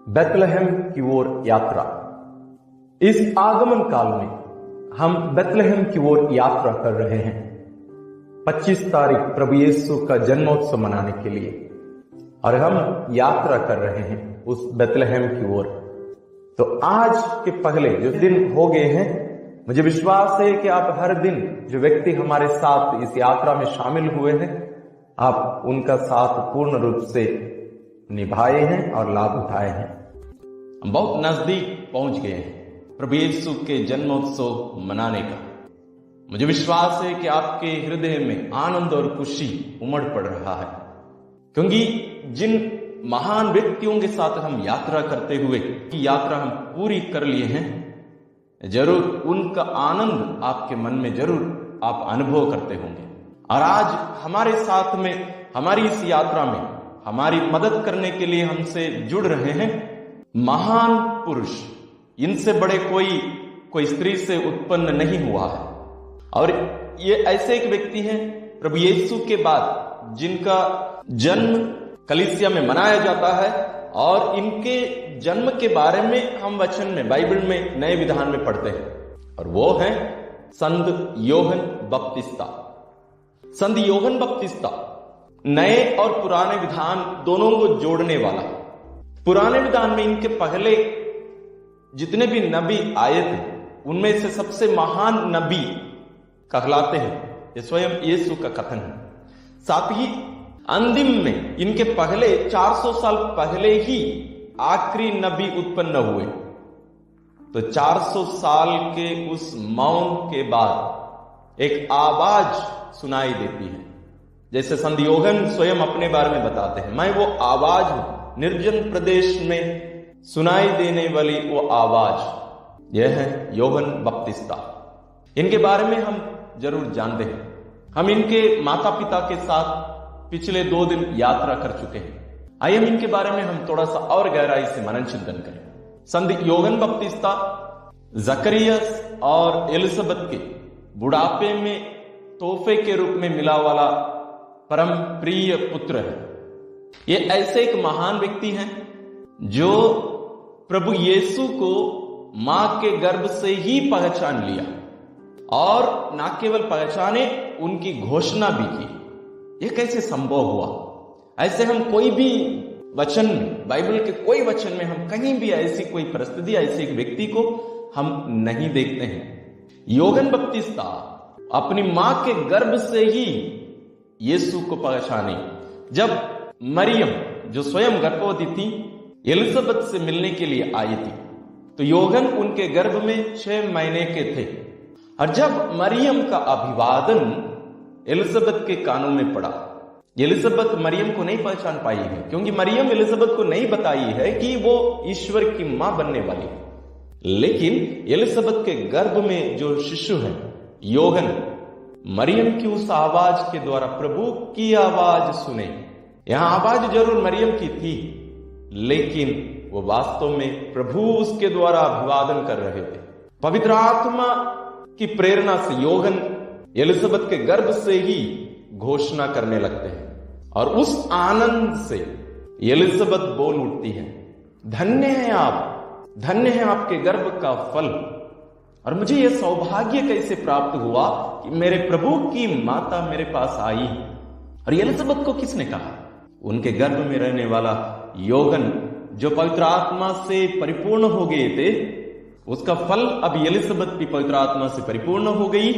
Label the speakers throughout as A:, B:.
A: Bethlehem की ओर यात्रा। इस आगमन काल में हम बेथलेहम की ओर यात्रा कर रहे हैं 25 तारीख प्रभु यीशु का जन्मोत्सव मनाने के लिए, और हम यात्रा कर रहे हैं उस बेथलेहम की ओर। तो आज के पहले जो दिन हो गए हैं, मुझे विश्वास है कि आप हर दिन जो व्यक्ति हमारे साथ इस यात्रा में शामिल हुए हैं, आप उनका साथ पूर्ण रूप से निभाए हैं और लाभ उठाए हैं। हम बहुत नजदीक पहुंच गए हैं प्रभु यीशु के जन्मोत्सव मनाने का। मुझे विश्वास है कि आपके हृदय में आनंद और खुशी उमड़ पड़ रहा है, क्योंकि जिन महान व्यक्तियों के साथ हम यात्रा करते हुए की यात्रा हम पूरी कर लिए हैं, जरूर उनका आनंद आपके मन में जरूर आप अनुभव करते होंगे। और आज हमारे साथ में हमारी इस यात्रा में हमारी मदद करने के लिए हमसे जुड़ रहे हैं महान पुरुष। इनसे बड़े कोई स्त्री से उत्पन्न नहीं हुआ है, और ये ऐसे एक व्यक्ति हैं प्रभु यीशु के बाद जिनका जन्म कलीसिया में मनाया जाता है, और इनके जन्म के बारे में हम वचन में बाइबल में नए विधान में पढ़ते हैं, और वो है संत योहन बपतिस्ता। संत योहन बपतिस्ता नए और पुराने विधान दोनों को जोड़ने वाला। पुराने विधान में इनके पहले जितने भी नबी आए थे, उनमें से सबसे महान नबी कहलाते हैं, ये स्वयं यीशु का कथन है। साथ ही अंतिम में इनके पहले 400 साल पहले ही आखिरी नबी उत्पन्न हुए। तो 400 साल के उस मौन के बाद एक आवाज सुनाई देती है, जैसे संत योहन स्वयं अपने बारे में बताते हैं, मैं वो आवाज हूं, निर्जन प्रदेश में सुनाई देने वाली वो आवाज। यह है योहन बपतिस्ता। इनके बारे में हम जरूर जानते हैं। हम इनके माता पिता के साथ पिछले 2 दिन यात्रा कर चुके हैं। आइए हम इनके बारे में हम थोड़ा सा और गहराई से मनन चिंतन करें। संत योहन बपतिस्ता जकरियस और एलिजबेथ के बुढ़ापे में तोहफे के रूप में मिला वाला परम प्रिय पुत्र है। ये ऐसे एक महान व्यक्ति हैं जो प्रभु यीशु को मां के गर्भ से ही पहचान लिया, और न केवल पहचाने, उनकी घोषणा भी की। यह कैसे संभव हुआ? ऐसे हम कोई भी वचन में, बाइबल के कोई वचन में हम कहीं भी ऐसी कोई परिस्थिति, ऐसे एक व्यक्ति को हम नहीं देखते हैं। योहन बपतिस्ता अपनी मां के गर्भ से ही यीशु को पहचाने। जब मरियम जो स्वयं गर्भवती थी, एलिजबेथ से मिलने के लिए आई थी, तो योहन उनके गर्भ में 6 महीने के थे। और जब मरियम का अभिवादन एलिजबेथ के कानों में पड़ा, एलिजबेथ मरियम को नहीं पहचान पाई है, क्योंकि मरियम एलिजबेथ को नहीं बताई है कि वो ईश्वर की मां बनने वाली है। लेकिन एलिजबेथ के गर्भ में जो शिशु है योहन, मरियम की उस आवाज के द्वारा प्रभु की आवाज सुने। यहां आवाज जरूर मरियम की थी, लेकिन वो वास्तव में प्रभु उसके द्वारा अभिवादन कर रहे थे। पवित्र आत्मा की प्रेरणा से योहन एलिजबेथ के गर्भ से ही घोषणा करने लगते हैं, और उस आनंद से एलिजबेथ बोल उठती है, धन्य है आप, धन्य है आपके गर्भ का फल। और मुझे यह सौभाग्य कैसे प्राप्त हुआ कि मेरे प्रभु की माता मेरे पास आई। और एलिजबेथ को किसने कहा? उनके गर्भ में रहने वाला योहन, जो पवित्र आत्मा से परिपूर्ण हो गए थे, उसका फल अब एलिजबेथ भी पवित्र आत्मा से परिपूर्ण हो गई,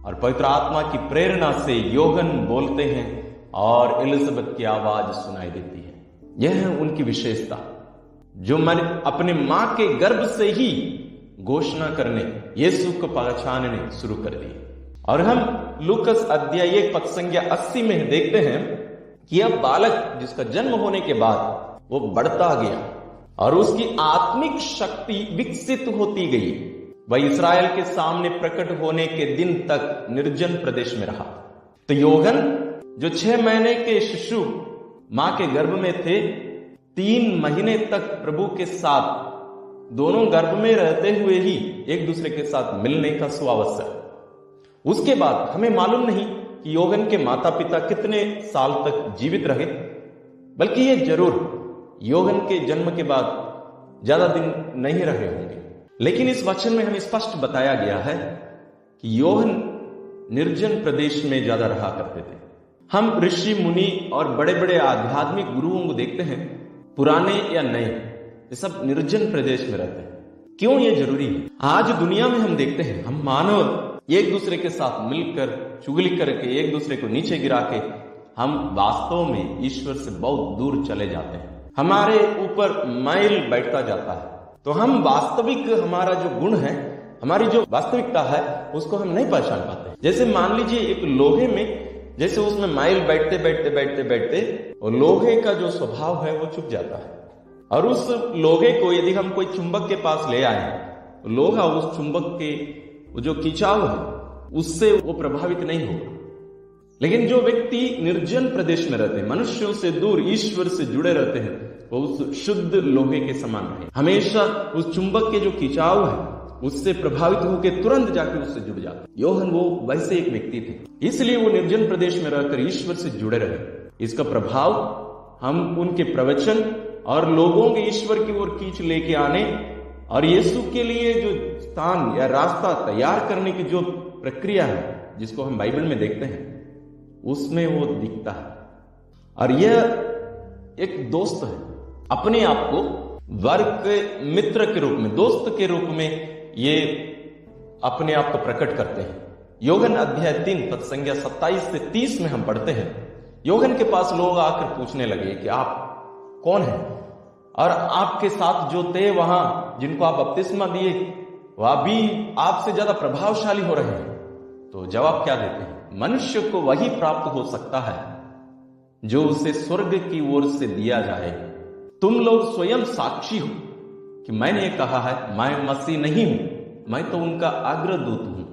A: और पवित्र आत्मा की प्रेरणा से योहन बोलते हैं और एलिजबेथ की आवाज सुनाई देती है। यह है उनकी विशेषता, जो अपने मां के गर्भ से ही घोषणा करने, यीशु को पहचानने शुरू कर दी। और हम लूकस अध्याय 1 पद संख्या 80 में देखते हैं कि यह बालक जिसका जन्म होने के बाद वो बढ़ता गया और उसकी आत्मिक शक्ति विकसित होती गई। वह इस्राएल के सामने प्रकट होने के दिन तक निर्जन प्रदेश में रहा। तो योहन जो 6 महीने के शिशु मां के गर्भ में थे, 3 महीने तक प्रभु के साथ दोनों गर्भ में रहते हुए ही एक दूसरे के साथ मिलने का सुअवसर। उसके बाद हमें मालूम नहीं कि योहन के माता पिता कितने साल तक जीवित रहे, बल्कि यह जरूर
B: योहन के जन्म के बाद ज्यादा दिन नहीं रहे होंगे, लेकिन इस वचन में हमें स्पष्ट बताया गया है कि योहन निर्जन प्रदेश में ज्यादा रहा करते थे। हम ऋषि मुनि और बड़े बड़े आध्यात्मिक गुरुओं को देखते हैं, पुराने या नए, ये सब निर्जन प्रदेश में रहते हैं। क्यों ये जरूरी है? आज दुनिया में हम देखते हैं, हम मानव एक दूसरे के साथ मिलकर चुगली करके एक दूसरे को नीचे गिरा के हम वास्तव में ईश्वर से बहुत दूर चले जाते हैं। हमारे ऊपर मैल बैठता जाता है, तो हम वास्तविक हमारा जो गुण है, हमारी जो वास्तविकता है, उसको हम नहीं पहचान पाते। जैसे मान लीजिए एक लोहे में जैसे उसमें मैल बैठते बैठते बैठते बैठते और लोहे का जो स्वभाव है वो चुक जाता है, और उस लोहे को यदि हम कोई चुंबक के पास ले आए तो लोहा उस चुंबक के जो खिंचाव है उससे वो प्रभावित नहीं होगा। लेकिन जो व्यक्ति निर्जन प्रदेश में रहते हैं, मनुष्यों से दूर ईश्वर से जुड़े रहते हैं, वो उस शुद्ध लोहे के समान रहे, हमेशा उस चुंबक के जो खिंचाव है उससे प्रभावित होकर तुरंत जाके उससे जुड़ जाते। योहन वो वैसे एक व्यक्ति थे, इसलिए वो निर्जन प्रदेश में रहकर ईश्वर से जुड़े रहे। इसका प्रभाव हम उनके प्रवचन और लोगों के ईश्वर की ओर खींच लेके आने और यीशु के लिए जो स्थान या रास्ता तैयार करने की जो प्रक्रिया है, जिसको हम बाइबल में देखते हैं, उसमें वो दिखता है। और यह एक दोस्त है, अपने आप को वर्ग मित्र के रूप में, दोस्त के रूप में ये अपने आप को प्रकट करते हैं। योहन अध्याय 3 पद संख्या 27 से 30 में हम पढ़ते हैं, योहन के पास लोग आकर पूछने लगे कि आप कौन हैं, और आपके साथ जो थे वहां जिनको आप बपतिस्मा दिए वह भी आपसे ज्यादा प्रभावशाली हो रहे हैं। तो जवाब क्या देते हैं? मनुष्य को वही प्राप्त हो सकता है जो उसे स्वर्ग की ओर से दिया जाए। तुम लोग स्वयं साक्षी हो कि मैंने ये कहा है, मैं मसीह नहीं हूं, मैं तो उनका अग्रदूत हूं।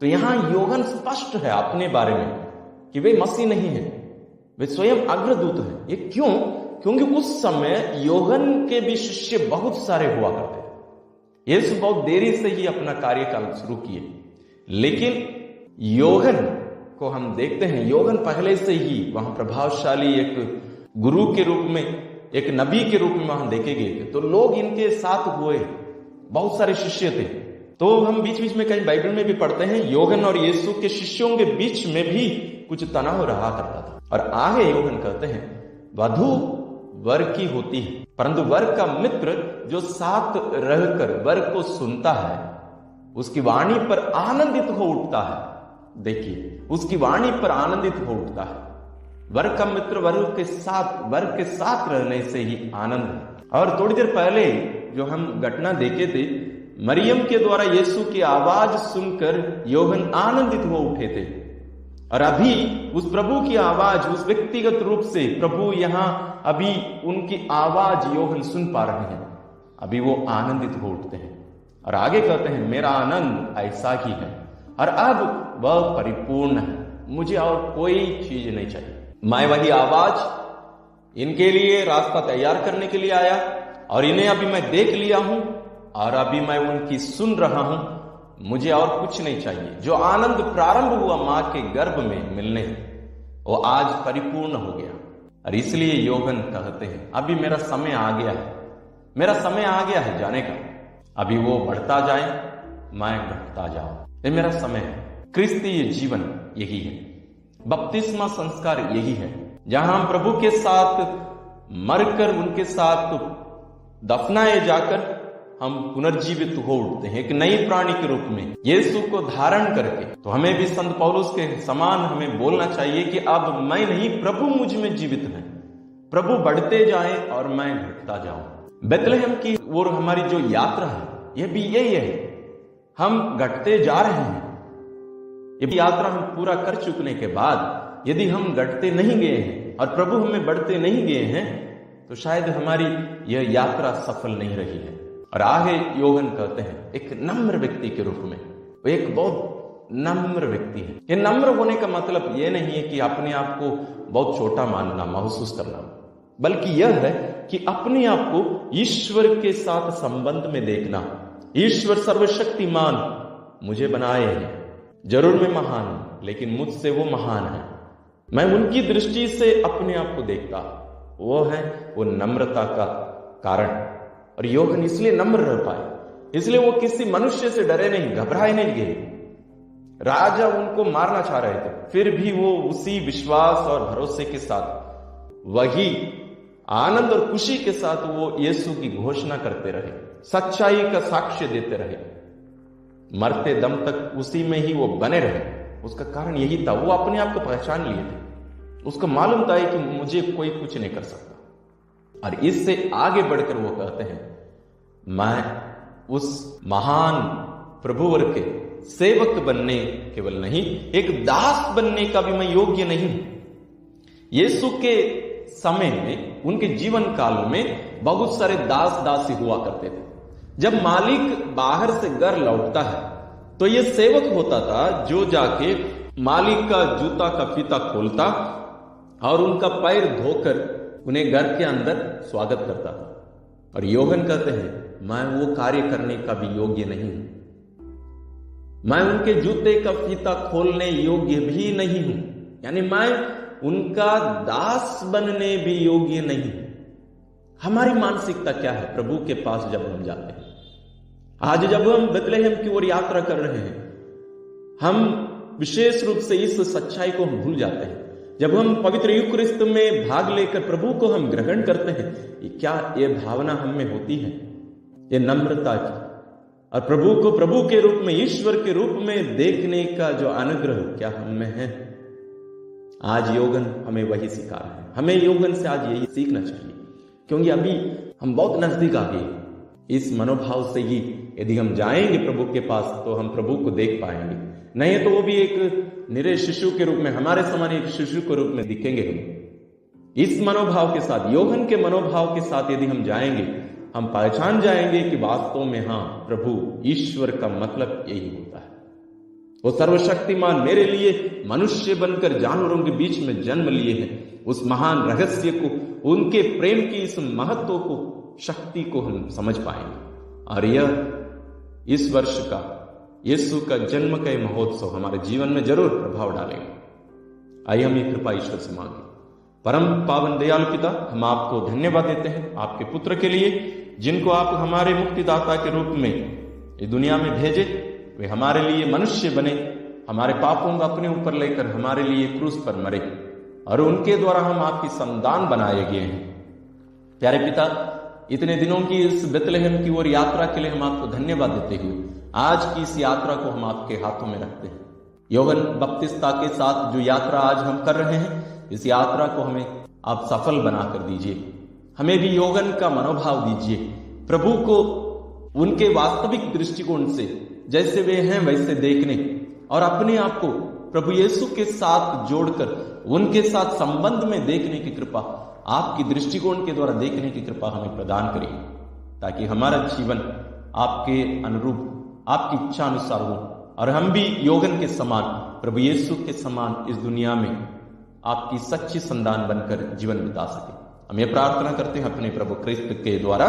B: तो यहां योहन स्पष्ट है अपने बारे में कि वे मसीह नहीं है, वे स्वयं अग्रदूत है। ये क्यों? क्योंकि उस समय योहन के भी शिष्य बहुत सारे हुआ करते थे। यीशु बहुत देरी से ही अपना कार्यकाल शुरू किए, लेकिन योहन को हम देखते हैं, योहन पहले से ही वहां प्रभावशाली एक गुरु के रूप में, एक नबी के रूप में वहां देखे गए थे। तो लोग इनके साथ हुए, बहुत सारे शिष्य थे। तो हम बीच बीच में कहीं बाइबल में भी पढ़ते हैं, योहन और यीशु के शिष्यों के बीच में भी कुछ तनाव रहा करता था। और आगे योहन कहते हैं, वधु वर की होती है, परंतु वर का मित्र जो साथ रहकर वर को सुनता है, उसकी वाणी पर आनंदित हो उठता है। देखिए, उसकी वाणी पर आनंदित हो उठता है। वर का मित्र वर के साथ रहने से ही आनंद है। और थोड़ी देर पहले जो हम घटना देखे थे, मरियम के द्वारा यीशु की आवाज सुनकर योहन आनंदित हो उठे थे, और अभी उस प्रभु की आवाज, उस व्यक्तिगत रूप से प्रभु यहां अभी उनकी आवाज योहन सुन पा रहे हैं, अभी वो आनंदित हो उठते हैं। और आगे कहते हैं, मेरा आनंद ऐसा ही है और अब वह परिपूर्ण है, मुझे और कोई चीज नहीं चाहिए। मैं वही आवाज इनके लिए रास्ता तैयार करने के लिए आया, और इन्हें अभी मैं देख लिया हूं और अभी मैं उनकी सुन रहा हूं, मुझे और कुछ नहीं चाहिए। जो आनंद प्रारंभ हुआ मां के गर्भ में मिलने, वो आज परिपूर्ण हो गया। और इसलिए योहन कहते हैं, अभी मेरा समय आ गया है, मेरा समय आ गया है जाने का। अभी वो बढ़ता जाए, मैं घटता जाऊं, ये मेरा समय है। क्रिस्तीय जीवन यही है, बपतिस्मा संस्कार यही है, जहां हम प्रभु के साथ मरकर उनके साथ दफनाए जाकर हम पुनर्जीवित हो उठते हैं एक नई प्राणी के रूप में, यीशु को धारण करके। तो हमें भी संत पौलुस के समान हमें बोलना चाहिए कि अब मैं नहीं, प्रभु मुझ में जीवित है। प्रभु बढ़ते जाए और मैं घटता जाऊं। बेथलेहम की ओर हमारी जो यात्रा है, यह भी यही है, हम घटते जा रहे हैं। ये यात्रा हम पूरा कर चुकने के बाद यदि हम घटते नहीं गए हैं और प्रभु हमें बढ़ते नहीं गए हैं, तो शायद हमारी यह यात्रा सफल नहीं रही है। और आगे योहन कहते हैं, एक नम्र व्यक्ति के रूप में, वो एक बहुत नम्र व्यक्ति है। ये नम्र होने का मतलब ये नहीं है कि अपने आप को बहुत छोटा मानना, महसूस करना, बल्कि यह है कि अपने आप को ईश्वर के साथ संबंध में देखना। ईश्वर सर्वशक्तिमान मुझे बनाए हैं, जरूर मैं महान हूं, लेकिन मुझसे वो महान है। मैं उनकी दृष्टि से अपने आप को देखता, वो है वो नम्रता का कारण। और योहन इसलिए नम्र रह पाए, इसलिए वो किसी मनुष्य से डरे नहीं, घबराए नहीं गए। राजा उनको मारना चाह रहे थे, फिर भी वो उसी विश्वास और भरोसे के साथ, वही आनंद और खुशी के साथ वो यीशु की घोषणा करते रहे, सच्चाई का साक्ष्य देते रहे, मरते दम तक उसी में ही वो बने रहे। उसका कारण यही था, वो अपने आप को पहचान लिए थे। उसको मालूम था कि मुझे कोई कुछ नहीं कर सकता। और इससे आगे बढ़कर वो कहते हैं, मैं उस महान प्रभुवर के सेवक बनने केवल नहीं, एक दास बनने का भी मैं योग्य नहीं हूं। यीशु के समय में, उनके जीवन काल में बहुत सारे दास दासी हुआ करते थे। जब मालिक बाहर से घर लौटता है तो ये सेवक होता था जो जाके मालिक का जूता का फीता खोलता और उनका पैर धोकर उन्हें घर के अंदर स्वागत करता था। और योहन कहते हैं, मैं वो कार्य करने का भी योग्य नहीं हूं, मैं उनके जूते का फीता खोलने योग्य भी नहीं हूं, यानी मैं उनका दास बनने भी योग्य नहीं हूं। हमारी मानसिकता क्या है प्रभु के पास जब हम जाते हैं? आज जब हम बेथलेहम की ओर यात्रा कर रहे हैं, हम विशेष रूप से इस सच्चाई को हम भूल जाते हैं। जब हम पवित्र यूकरिस्त में भाग लेकर प्रभु को हम ग्रहण करते हैं, क्या ये भावना हम में होती है, ये नम्रता की, और प्रभु को प्रभु के रूप में, ईश्वर के रूप में देखने का जो अनुग्रह क्या हम में है? आज योगन हमें वही सिखा रहा है। हमें योगन से आज यही सीखना चाहिए, क्योंकि अभी हम बहुत नजदीक आ गए। इस मनोभाव से ही यदि हम जाएंगे प्रभु के पास तो हम प्रभु को देख पाएंगे, नहीं तो वो भी एक निरे शिशु के रूप में, हमारे समान एक शिशु के रूप में दिखेंगे। हम इस मनोभाव के साथ, योहन के मनोभाव के साथ यदि हम जाएंगे, हम पहचान जाएंगे कि वास्तव में हाँ, प्रभु ईश्वर का मतलब यही होता है। वो सर्वशक्तिमान मेरे लिए मनुष्य बनकर जानवरों के बीच में जन्म लिए हैं। उस महान रहस्य को, उनके प्रेम की इस महत्व को, शक्ति को हम समझ पाएंगे। और यह इस वर्ष का यीशु का जन्म का महोत्सव हमारे जीवन में जरूर प्रभाव डालेगा। आइए हम ये कृपा ईश्वर से मांगे। परम पावन दयालु पिता, हम आपको धन्यवाद देते हैं आपके पुत्र के लिए, जिनको आप हमारे मुक्तिदाता के रूप में इस दुनिया में भेजे। वे हमारे लिए मनुष्य बने, हमारे पापों को अपने ऊपर लेकर हमारे लिए क्रूस पर मरे, और उनके द्वारा हम आपकी संतान बनाए गए हैं। प्यारे पिता, इतने दिनों की इस बेथलेहम की ओर यात्रा के लिए हम आपको धन्यवाद देते हुए आज की इस यात्रा को हम आपके हाथों में रखते हैं। योहन बपतिस्ता के साथ जो यात्रा आज हम कर रहे हैं, इस यात्रा को हमें आप सफल बनाकर दीजिए। हमें भी योहन का मनोभाव दीजिए, प्रभु को उनके वास्तविक दृष्टिकोण से, जैसे वे हैं वैसे देखने, और अपने आप को प्रभु यीशु के साथ जोड़कर उनके साथ संबंध में देखने की कृपा, आपकी दृष्टिकोण के द्वारा देखने की कृपा हमें प्रदान करिए, ताकि हमारा जीवन आपके अनुरूप, आपकी इच्छा अनुसार हो, और हम भी योगन के समान, प्रभु यीशु के समान इस दुनिया में आपकी सच्ची संतान बनकर जीवन बिता सके। हम ये प्रार्थना करते हैं अपने प्रभु क्रिस्त के द्वारा,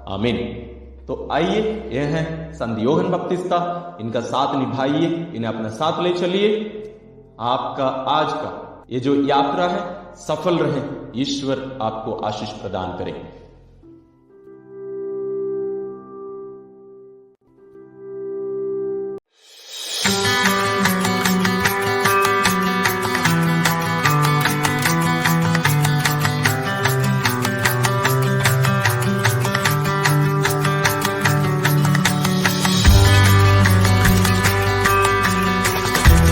B: आमीन। तो आइए, यह है संत योहन बपतिस्ता, इनका साथ निभाइए, इन्हें अपना साथ ले चलिए। आपका आज का ये जो यात्रा है सफल रहे, ईश्वर आपको आशीष प्रदान करे।